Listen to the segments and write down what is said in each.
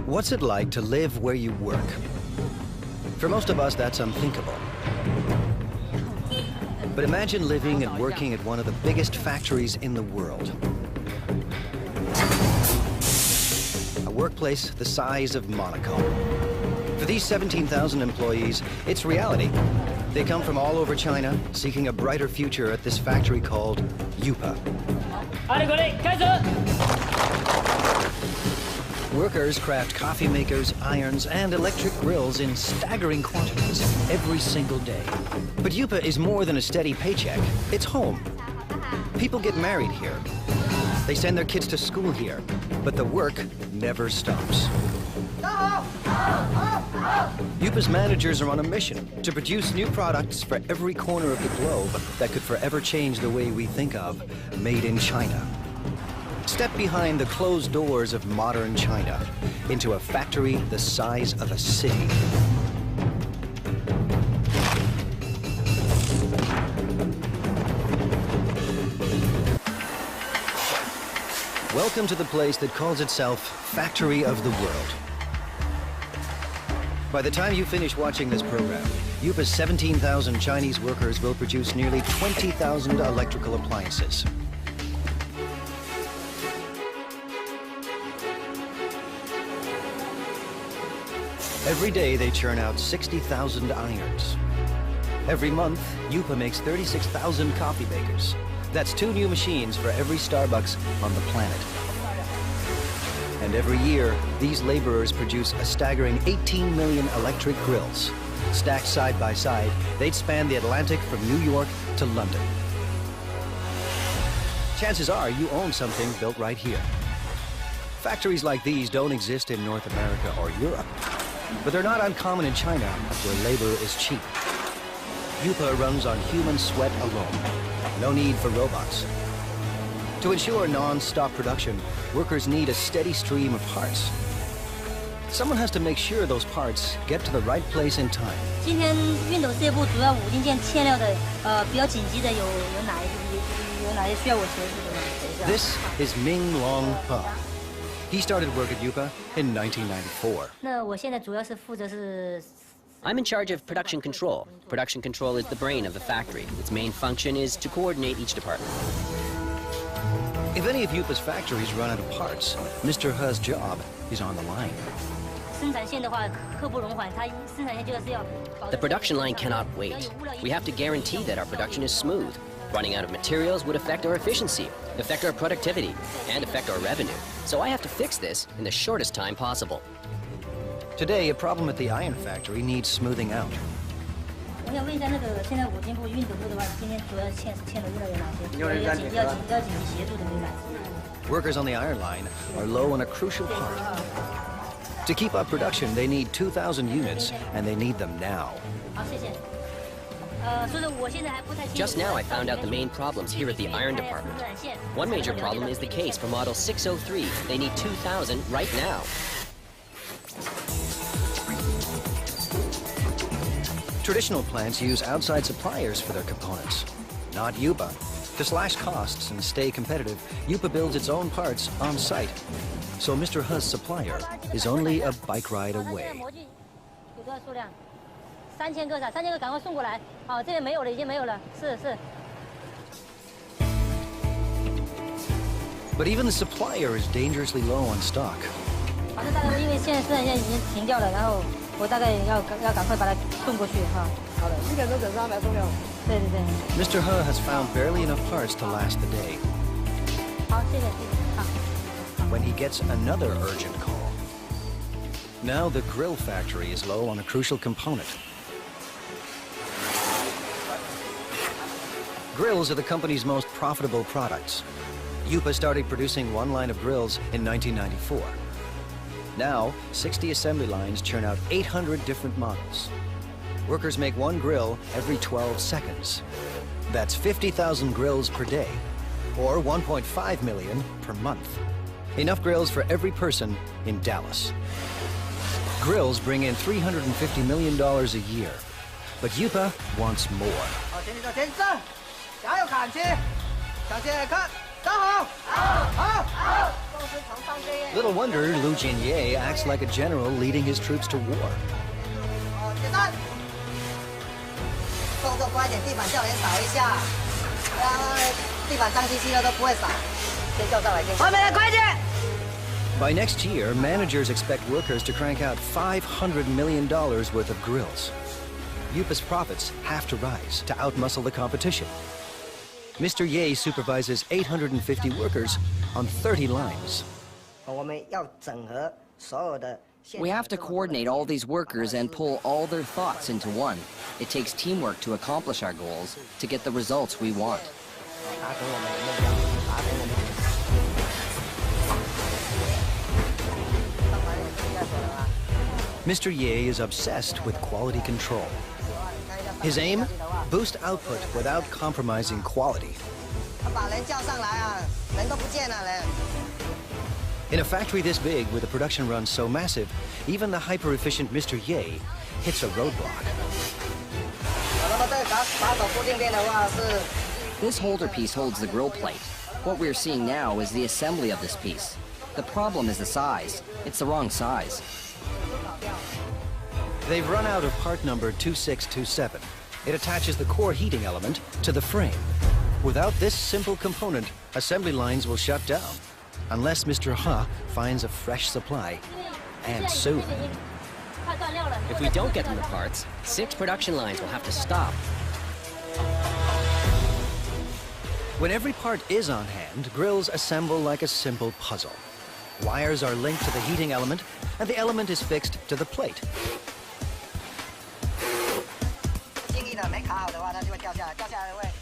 What's it like to live where you work? For most of us, that's unthinkable. But imagine living and working at one of the biggest factories in the world. A workplace the size of Monaco. For these 17,000 employees, it's reality. They come from all over China, seeking a brighter future at this factory called Yupa. Workers craft coffee makers, irons, and electric grills in staggering quantities every single day. But Yupa is more than a steady paycheck. It's home. People get married here. They send their kids to school here. But the work never stops. Yupa's managers are on a mission to produce new products for every corner of the globe that could forever change the way we think of Made in China. Step behind the closed doors of modern China into a factory the size of a city. Welcome to the place that calls itself Factory of the World. By the time you finish watching this program, Yupa's 17,000 Chinese workers will produce nearly 20,000 electrical appliances. Every day they churn out 60,000 irons. Every month, Yupa makes 36,000 coffee makers. That's 2 new machines for every Starbucks on the planet. And every year, these laborers produce a staggering 18 million electric grills. Stacked side by side, they'd span the Atlantic from New York to London. Chances are you own something built right here. Factories like these don't exist in North America or Europe, but they're not uncommon in China, where labor is cheap. Yupa runs on human sweat alone. No need for robots. To ensure non-stop production, workers need a steady stream of parts. Someone has to make sure those parts get to the right place in time. 今天熨斗事业部主要5金件欠料的，比较紧急的有哪些需要我协助的？ This is Ming Long Pa. He started work at Yupa in 1994. 那我现在主要是负责是。 I'm in charge of production control. Production control is the brain of the factory. Its main function is to coordinate each department. If any of Yupa's factories run out of parts, Mr. He's job is on the line. 生产线的话，刻不容缓，它生产线就是要。The production line cannot wait. We have to guarantee that our production is smooth. Running out of materials would affect our efficiency, affect our productivity, and affect our revenue. So I have to fix this in the shortest time possible. Today, a problem at the iron factory needs smoothing out. 我想问一下，那个现在5金部熨斗部的话，今天主要欠的物料有哪些？要紧急协助的有哪些？ Workers on the iron line are low on a crucial part. To keep up production, they need 2,000 units, and they need them now. 好，谢谢。Just now I found out the main problems here at the iron department. One major problem is the case for model 603. They need 2,000 right now. Traditional plants use outside suppliers for their components, not Yupa. To slash costs and stay competitive, Yupa builds its own parts on site. So Mr. He's supplier is only a bike ride away. 3000个，3000个赶快送过来。好，这边没有了，已经没有了。是。 But even the supplier is dangerously low on stock. 反正大概因为现在生产线已经停掉了，然后我大概要赶快把它送过去哈。好的，1点钟整300送掉。对。Mr. He has found barely enough parts to last the day. 好，谢谢。好。 When he gets another urgent call. Now the grill factory is low on a crucial component. Grills are the company's most profitable products. Yupa started producing one line of grills in 1994. Now, 60 assembly lines churn out 800 different models. Workers make one grill every 12 seconds. That's 50,000 grills per day, or 1.5 million per month. Enough grills for every person in Dallas. Grills bring in $350 million a year, but Yupa wants more. 加油砍起，向前看，站好，好。Little wonder Lu Jinye acts like a general leading his troops to war. By next year, managers expect workers to crank out $500 million worth of grills. Yupa's profits have to rise to outmuscle the competition. Mr. Ye supervises 850 workers on 30 lines. We have to coordinate all these workers and pull all their thoughts into one. It takes teamwork to accomplish our goals, to get the results we want. Mr. Ye is obsessed with quality control. His aim? Boost output without compromising quality. In a factory this big, with a production run so massive, even the hyper-efficient Mr. Ye hits a roadblock. This holder piece holds the grill plate. What we're seeing now is the assembly of this piece. The problem is the size. It's the wrong size. They've run out of part number 2627. It attaches the core heating element to the frame. Without this simple component, assembly lines will shut down, unless Mr. Ha finds a fresh supply, and soon. If we don't get them the parts, 6 production lines will have to stop. When every part is on hand, grills assemble like a simple puzzle. Wires are linked to the heating element, and the element is fixed to the plate.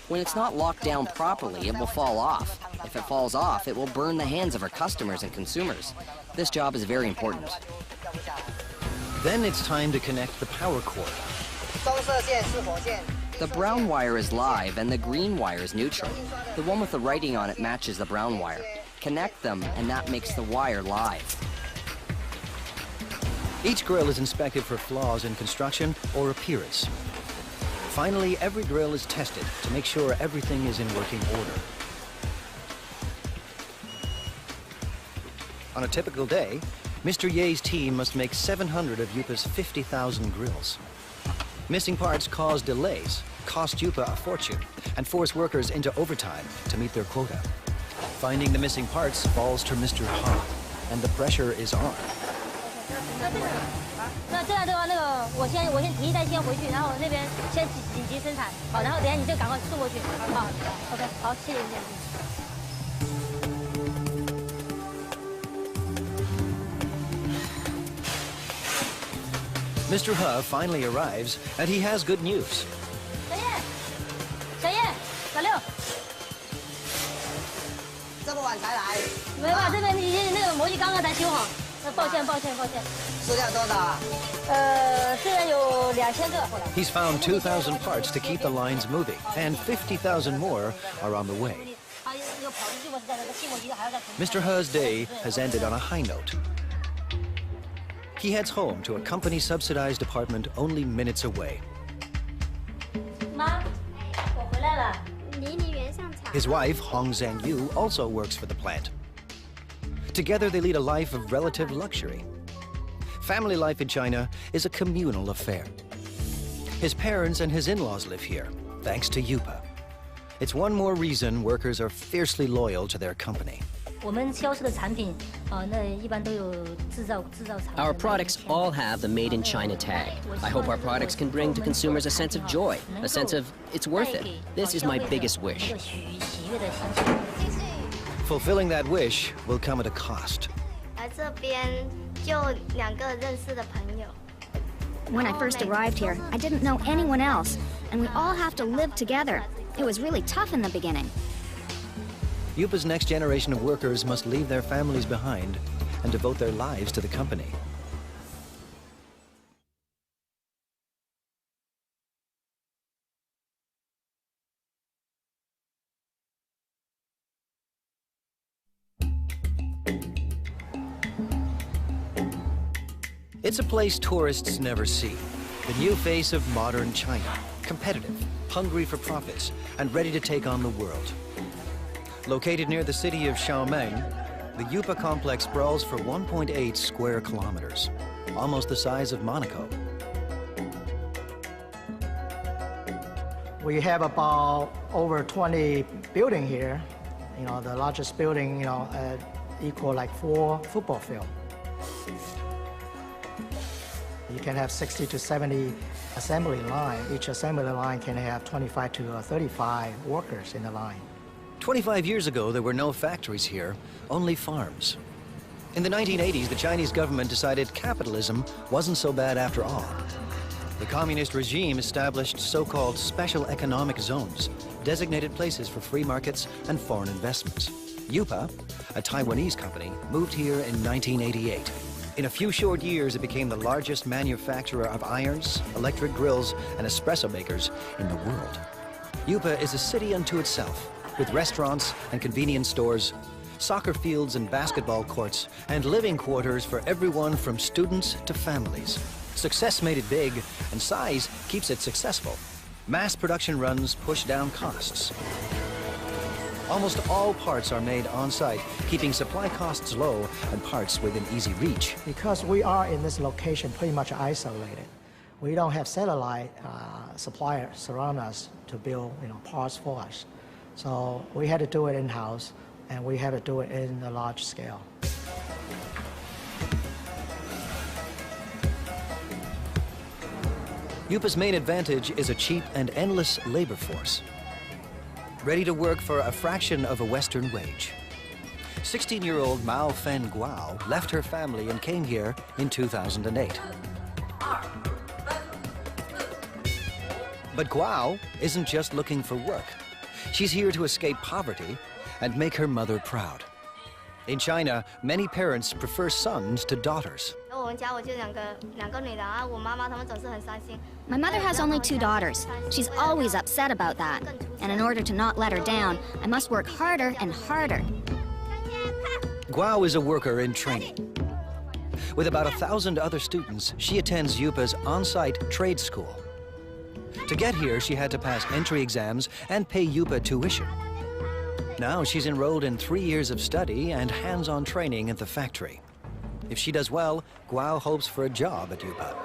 When it's not locked down properly, it will fall off. If it falls off, it will burn the hands of our customers and consumers. This job is very important. Then it's time to connect the power cord. The brown wire is live and the green wire is neutral. The one with the writing on it matches the brown wire. Connect them and that makes the wire live. Each grill is inspected for flaws in construction or appearance. Finally, every grill is tested to make sure everything is in working order. On a typical day, Mr. Ye's team must make 700 of Yupa's 50,000 grills. Missing parts cause delays, cost Yupa a fortune, and force workers into overtime to meet their quota. Finding the missing parts falls to Mr. Ha, and the pressure is on. 那这样的话，我先提一袋先回去，然后那边先紧急生产，好，然后等下你就赶快送过去，好 ，OK， 好，谢谢谢谢。Mr. Ha finally arrives, and he has good news. 小叶，小六，这么晚才来？没有，这边已经那个模具刚刚才修好。 抱歉。数量多少啊？虽然有2000个后来。He's found 2,000 parts to keep the lines moving, and 50,000 more are on the way. Mr. He's day has ended on a high note. He heads home to a company-subsidized apartment only minutes away. 妈，我回来了。 His wife, Hong Zhangyu, also works for the plant. Together, they lead a life of relative luxury. Family life in China is a communal affair. His parents and his in-laws live here, thanks to Yupa. It's one more reason workers are fiercely loyal to their company. 我们销售的产品，那一般都有制造厂。 Our products all have the Made in China tag. I hope our products can bring to consumers a sense of joy, a sense of it's worth it. This is my biggest wish. Fulfilling that wish will come at a cost. When I first arrived here, I didn't know anyone else, and we all have to live together. It was really tough in the beginning. Yupa's next generation of workers must leave their families behind and devote their lives to the company. It's a place tourists never see. The new face of modern China. Competitive, hungry for profits, and ready to take on the world. Located near the city of Xiaomeng, The Yupa complex sprawls for 1.8 square kilometers, almost the size of Monaco. We have about over 20 buildings here. You know, the largest building, you know, equal like 4 football fields. You can have 60 to 70 assembly line. Each assembly line can have 25 to 35 workers in the line. 25 years ago, there were no factories here, only farms. In the 1980s, the Chinese government decided capitalism wasn't so bad after all. The communist regime established so-called special economic zones, designated places for free markets and foreign investments. Yupa, a Taiwanese company, moved here in 1988. In a few short years, it became the largest manufacturer of irons, electric grills, and espresso makers in the world. Yupa is a city unto itself, with restaurants and convenience stores, soccer fields and basketball courts, and living quarters for everyone from students to families. Success made it big, and size keeps it successful. Mass production runs push down costs. Almost all parts are made on-site, keeping supply costs low and parts within easy reach. Because we are in this location pretty much isolated, we don't have satellite suppliers surround us to build, you know, parts for us. So we had to do it in-house, and we had to do it in a large scale. Yupa's main advantage is a cheap and endless labor force, ready to work for a fraction of a Western wage. 16-year-old Mao Fen Guo left her family and came here in 2008. But Guo isn't just looking for work. She's here to escape poverty and make her mother proud. In China, many parents prefer sons to daughters. My mother has only 2 daughters. She's always upset about that. And in order to not let her down, I must work harder and harder. Guo is a worker in training. With about 1,000 other students, she attends Yupa's on-site trade school. To get here, she had to pass entry exams and pay Yupa tuition. Now she's enrolled in 3 years of study and hands-on training at the factory. If she does well, Guo hopes for a job at Yupa.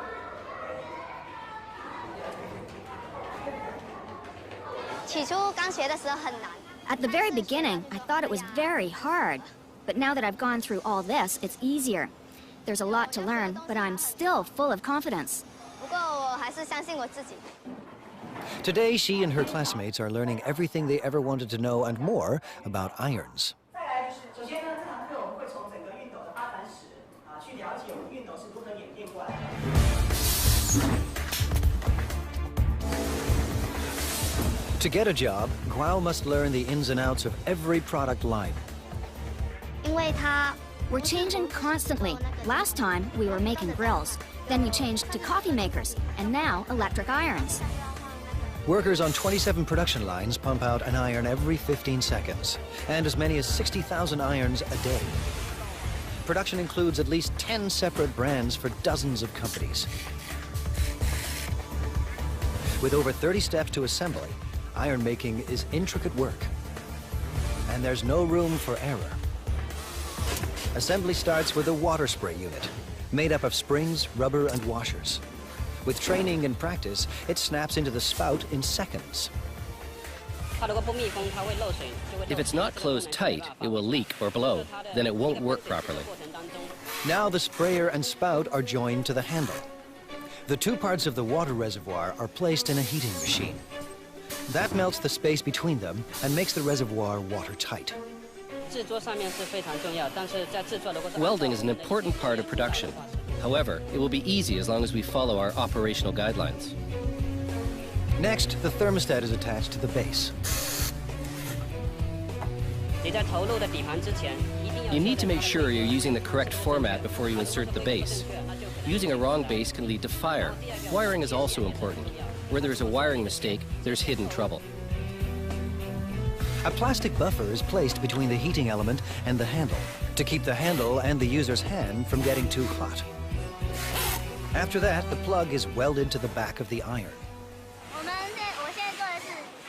At the very beginning, I thought it was very hard. But now that I've gone through all this, it's easier. There's a lot to learn, but I'm still full of confidence. Today, she and her classmates are learning everything they ever wanted to know and more about irons. To get a job, Guo must learn the ins and outs of every product line. We're changing constantly. Last time, we were making grills. Then we changed to coffee makers, and now electric irons. Workers on 27 production lines pump out an iron every 15 seconds, and as many as 60,000 irons a day. Production includes at least 10 separate brands for dozens of companies. With over 30 steps to assembly, iron making is intricate work, and there's no room for error. Assembly starts with a water spray unit, made up of springs, rubber, and washers. With training and practice, it snaps into the spout in seconds. If it's not closed tight, it will leak or blow. Then it won't work properly. Now the sprayer and spout are joined to the handle. The 2 parts of the water reservoir are placed in a heating machine. That melts the space between them and makes the reservoir watertight. Welding is an important part of production. However, it will be easy as long as we follow our operational guidelines. Next, the thermostat is attached to the base. You need to make sure you're using the correct format before you insert the base. Using a wrong base can lead to fire. Wiring is also important. Where there's a wiring mistake, there's hidden trouble. A plastic buffer is placed between the heating element and the handle to keep the handle and the user's hand from getting too hot. After that, the plug is welded to the back of the iron.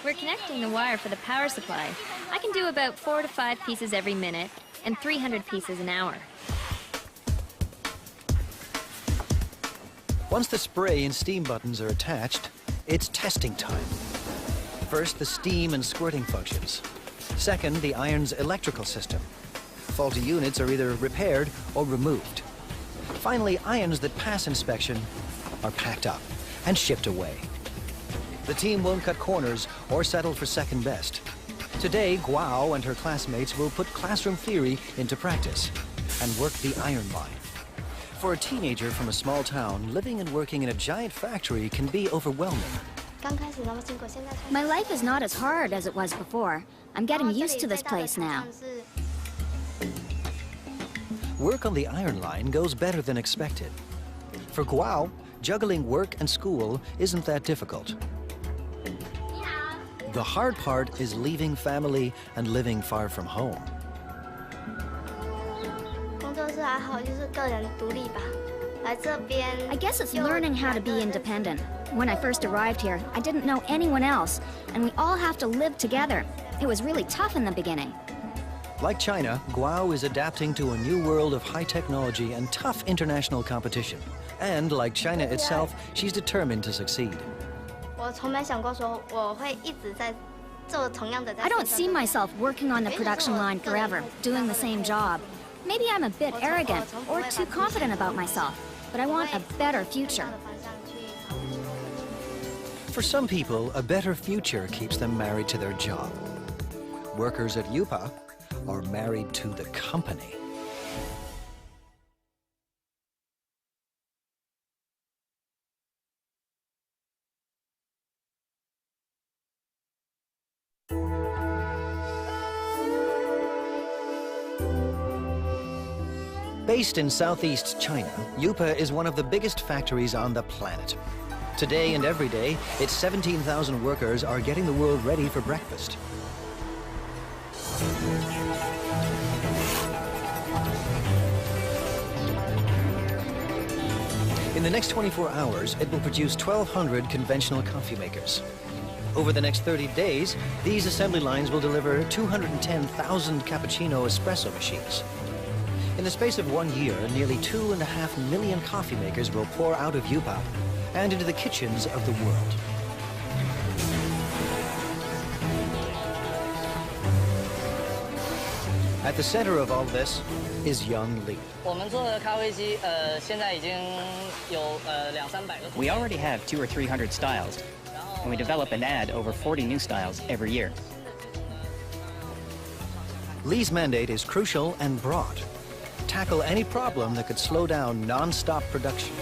We're connecting the wire for the power supply. I can do about 4 to 5 pieces every minute. and 300 pieces an hour. Once the spray and steam buttons are attached, it's testing time. First, the steam and squirting functions. Second, the iron's electrical system. Faulty units are either repaired or removed. Finally, irons that pass inspection are packed up and shipped away. The team won't cut corners or settle for second best. Today, Guo and her classmates will put classroom theory into practice and work the iron line. For a teenager from a small town, living and working in a giant factory can be overwhelming. My life is not as hard as it was before. I'm getting used to this place now. Work on the iron line goes better than expected. For Guo, juggling work and school isn't that difficult. The hard part is leaving family and living far from home. I guess it's learning how to be independent. When I first arrived here, I didn't know anyone else, and we all have to live together. It was really tough in the beginning. Like China, Guo is adapting to a new world of high technology and tough international competition. And like China itself, she's determined to succeed. I don't see myself working on the production line forever, doing the same job. Maybe I'm a bit arrogant or too confident about myself, but I want a better future. For some people, a better future keeps them married to their job. Workers at Yupa are married to the company. Based in southeast China, Yupa is one of the biggest factories on the planet. Today and every day, its 17,000 workers are getting the world ready for breakfast. In the next 24 hours, it will produce 1,200 conventional coffee makers. Over the next 30 days, these assembly lines will deliver 210,000 cappuccino espresso machines. In the space of 1 year, nearly 2.5 million coffee makers will pour out of Yupa and into the kitchens of the world. At the center of all this is Young Li. We already have 200 or 300 styles, and we develop and add over 40 new styles every year. Li's mandate is crucial and broad. Tackle any problem that could slow down non-stop production.